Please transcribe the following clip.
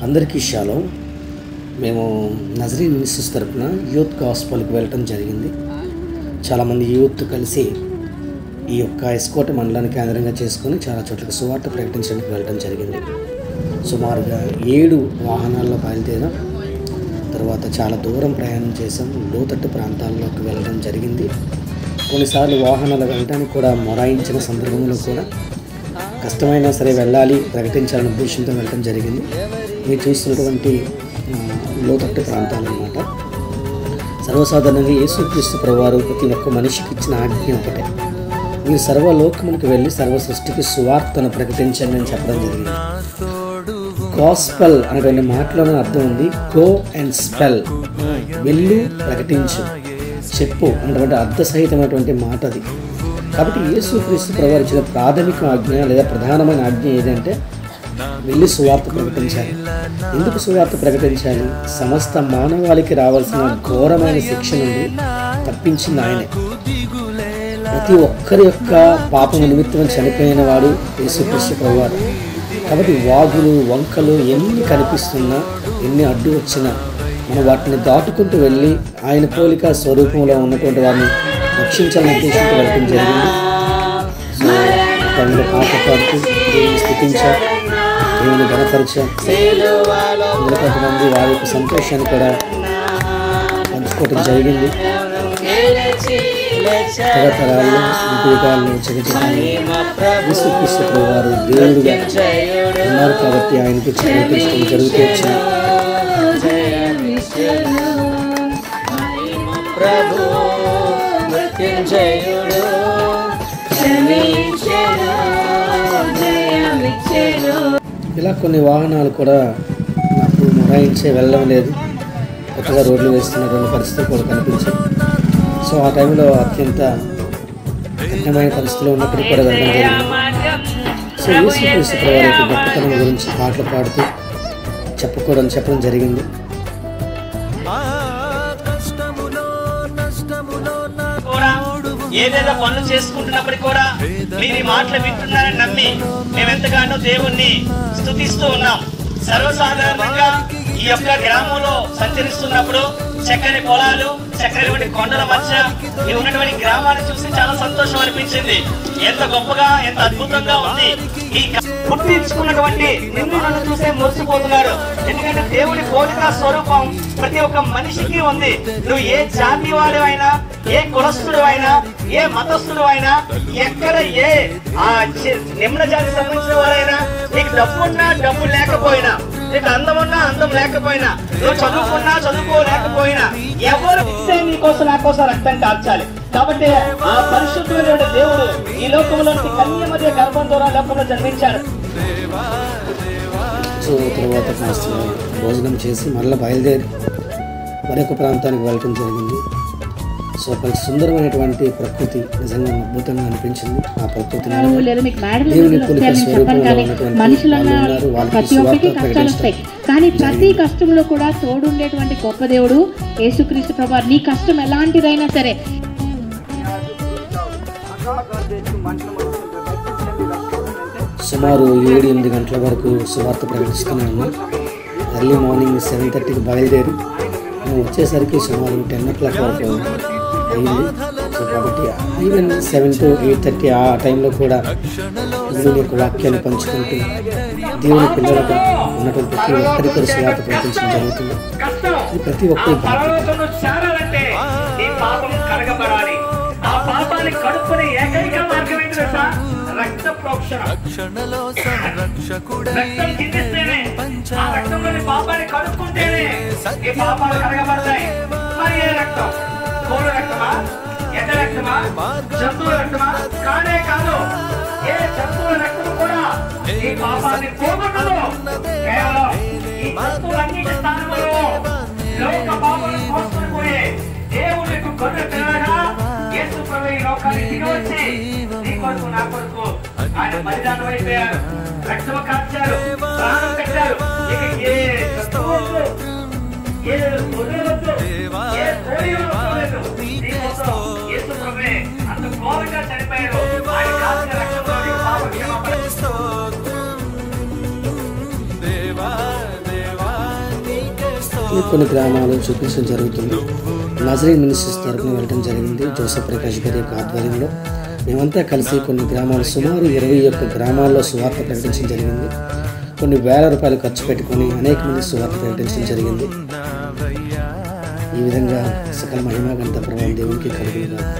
అందరికీ షాలో. మేము నజరీన్ మినిస్ట్రీస్ తరపున యూత్ గాస్పల్కి వెళ్ళటం జరిగింది. చాలామంది యూత్ కలిసి ఈ యొక్క ఎస్కోట మండలాన్ని కేంద్రంగా చేసుకొని చాలా చోట్లకి సువార్త ప్రకటించడానికి వెళ్ళటం జరిగింది. సుమారుగా 7 వాహనాల్లో బయలుదేరాం. తర్వాత చాలా దూరం ప్రయాణం చేసాం. లోతట్టు ప్రాంతాల్లోకి వెళ్ళడం జరిగింది. కొన్నిసార్లు వాహనాలు వెళ్ళడానికి కూడా మొరాయించిన సందర్భంలో కూడా కష్టమైనా సరే వెళ్ళాలి, ప్రకటించాలనే ఉద్దేశంతో వెళ్ళడం జరిగింది. మీరు చూస్తున్నటువంటి లోతట్టు ప్రాంతాలు అన్నమాట. సర్వసాధారణంగా యేసుక్రీస్తు ప్రభువారు ప్రతి ఒక్క మనిషికి ఇచ్చిన ఆజ్ఞ ఒకటే, మీరు సర్వలోకమునికి వెళ్ళి సర్వ సృష్టికి సువార్తను ప్రకటించండి అని చెప్పడం జరిగింది. గాస్పల్ అనేటువంటి మాటలోనే అర్థం ఉంది, గో అండ్ స్పెల్, వెళ్ళు ప్రకటించు, చెప్పు అన్నటువంటి అర్థసహితమైనటువంటి మాట అది. కాబట్టి యేసుక్రీస్తు ప్రభువారు ఇచ్చిన ప్రాథమిక ఆజ్ఞ లేదా ప్రధానమైన ఆజ్ఞ ఏదంటే వెళ్ళి సువార్త ప్రకటించాలి. ఎందుకు సువార్త ప్రకటించాలి? సమస్త మానవాళికి రావాల్సిన ఘోరమైన శిక్ష నుండి తప్పించింది ఆయనే. ప్రతి ఒక్కరి యొక్క పాపము నిమిత్తం చనిపోయిన వాడు యేసుక్రీస్తు ప్రభువారు. కాబట్టి వాగులు వంకలు ఎన్ని కనిపిస్తున్నా, ఎన్ని అడ్డు వచ్చినా మనం వాటిని దాటుకుంటూ వెళ్ళి ఆయన పోలిక స్వరూపంలో ఉన్నటువంటి వారిని రక్షించాలని ఉద్దేశంతో వెళ్ళడం జరిగింది. సో దానిలో పాట పాడుతూ దేవుని స్థుతించాం, దేవుని గణపరిచాం. అందులో కొంతమంది వారి యొక్క సంతోషాన్ని కూడా పంచుకోవటం జరిగింది. తరతరాల్లో విభేదాలను చెగటాన్ని యేసుక్రీస్తు ప్రభువారు దేవుడుగా ఉన్నారు కాబట్టి ఆయన గురించి ప్రకటించడం జరుగుతూ వచ్చింది. ఇలా కొన్ని వాహనాలు కూడా నాకు మొరాయించే వెళ్ళడం లేదు. కొత్తగా రోడ్లు వేస్తున్నటువంటి పరిస్థితులు కూడా కనిపించాయి. సో ఆ టైంలో అత్యంత కఠినమైన పరిస్థితుల్లో ఉన్నప్పుడు కూడా వెళ్ళడం జరిగింది. సో యేసుక్రీస్తు ప్రభువారి యొక్క గొప్పతనం గురించి పాటలు పాడుతూ చెప్పడం జరిగింది. ఏదేదో పనులు చేసుకుంటున్నప్పటికీ కూడా మీరు ఈ మాటలు వింటున్నారని నమ్మి మేమెంతగానో దేవుణ్ణి స్తుతిస్తూ ఉన్నాం. సర్వసాధారణంగా ఈ యొక్క గ్రామంలో సంచరిస్తున్నప్పుడు చక్కని పొలాలు, చక్కని కొండల మధ్య ఈ ఉన్నటువంటి గ్రామాన్ని చూసి చాలా సంతోషం అనిపించింది. ఎంత గొప్పగా, ఎంత అద్భుతంగా ఉంది. ఈ పుట్టించుకున్నటువంటి నిన్ను నన్ను చూసే మురిసిపోతున్నారు. ఎందుకంటే దేవుడి పోలిక స్వరూపం ప్రతి ఒక్క మనిషికి ఉంది. నువ్వు ఏ జాతి వాడివైనా, ఏ కులస్తుడు అయినా, ఏ మతస్థుడు అయినా, ఎక్కడ ఏ నిమ్న జాతికి సంబంధించిన వారైనా, నీకు డబ్బు ఉన్నా డబ్బు లేకపోయినా, నీకు అందం ఉన్నా అందం లేకపోయినా, నువ్వు చదువుకున్నా చదువుకోలేకపోయినా, ఎవరు నీకోసం నా కోసం రక్తం కార్చాలి. కాబట్టి ఆ పరిశుద్ధమైన దేవుడు ఈ లోకంలోని కన్య మధ్య గర్భం ద్వారా లోకంలో జన్మించాడు. సో తర్వాత కాస్త భోజనం చేసి మళ్ళీ బయలుదేరి మరొక ప్రాంతానికి వెళ్ళటం జరిగింది. సో అక్కడ సుందరమైనటువంటి ప్రకృతి నిజంగా అద్భుతంగా అనిపించింది. ఆ ప్రకృతిని దేవుని పోలిక స్వరూపంలో ఉన్నటువంటి వాళ్ళకి సువార్త ప్రకటించడం. కానీ ప్రతి కష్టంలో కూడా తోడుండేటువంటి గొప్ప దేవుడు యేసుక్రీస్తు ప్రభువారు. నీ కష్టం ఎలాంటిదైనా సరే సుమారు 7-8 గంటల వరకు సువార్త ప్రకటిస్తూనే ఉన్నాం. ఎర్లీ మార్నింగ్ 7:30కి బయలుదేరి మేము వచ్చేసరికి సుమారు 10 o'clock వరకు అయింది. సో కాబట్టి ఈవెన్ 7 to 8:30 ఆ టైంలో కూడా దేవుని యొక్క వాక్యాన్ని పంచుకుంటూ దేవుని పిల్లలకు ఉన్నటువంటి ప్రతి ఒక్కరికి కూడా సువార్త ప్రకటించడం జరుగుతుంది. ప్రతి ఒక్కరి కడుపుని ఏకైక మార్గం ఏంటి తెలుసా? రక్త ప్రోక్షణ. రక్తం చిందిస్తేనే, ఆ రక్తంలోని పాపాన్ని కడుక్కుంటేనే ఈ పాపాలు కడగబడతాయి. మరి ఏ రక్తం? కోళ్ళ రక్తమా, ఎడ్ల రక్తమా, జంతువుల రక్తమా? కానే కాదు. ఏ జంతువుల రక్తం కూడా ఈ పాపాన్ని పోగొట్టదు. కేవలం ఈ జంతువులన్నిటి స్థానంలో లోక పాపాలను మోసుకొని పోయే దేవుడికి గొర్రె పిల్లగా యేసు ప్రభువు ఈ లోకానికి దిగి వచ్చి నీ కొరకు నా కొరకు ఆయన బలిదానం అయిపోయారు, రక్తం కార్చారు, ప్రాణం కట్టారు. ఇక ఏ జంతువు వద్దు, ఏ గొర్రె వద్దు, ఏ కోడి వద్దు. నీ కోసం యేసు ప్రభువే అంత ఘోరంగా చనిపోయారు. ఆయన కాల్చిన రక్తంతో నీకు పాప క్షమాపణ. దేవా దేవా మీకు కొన్ని గ్రామాలు చూపించడం జరుగుతుంది. నజరీన్ మినిస్ట్రీస్ తరఫున వెళ్ళడం జరిగింది. జోసఫ్ ప్రకాష్ గారి యొక్క ఆధ్వర్యంలో మేమంతా కలిసి కొన్ని గ్రామాలు, సుమారు 21 గ్రామాల్లో సువార్త ప్రకటించడం జరిగింది. కొన్ని వేల రూపాయలు ఖర్చు పెట్టుకొని అనేక మంది సువార్త ప్రకటించడం జరిగింది. ఈ విధంగా సకల మహిమ ఘనత ప్రభావం దేవునికి కలుగునుగాక.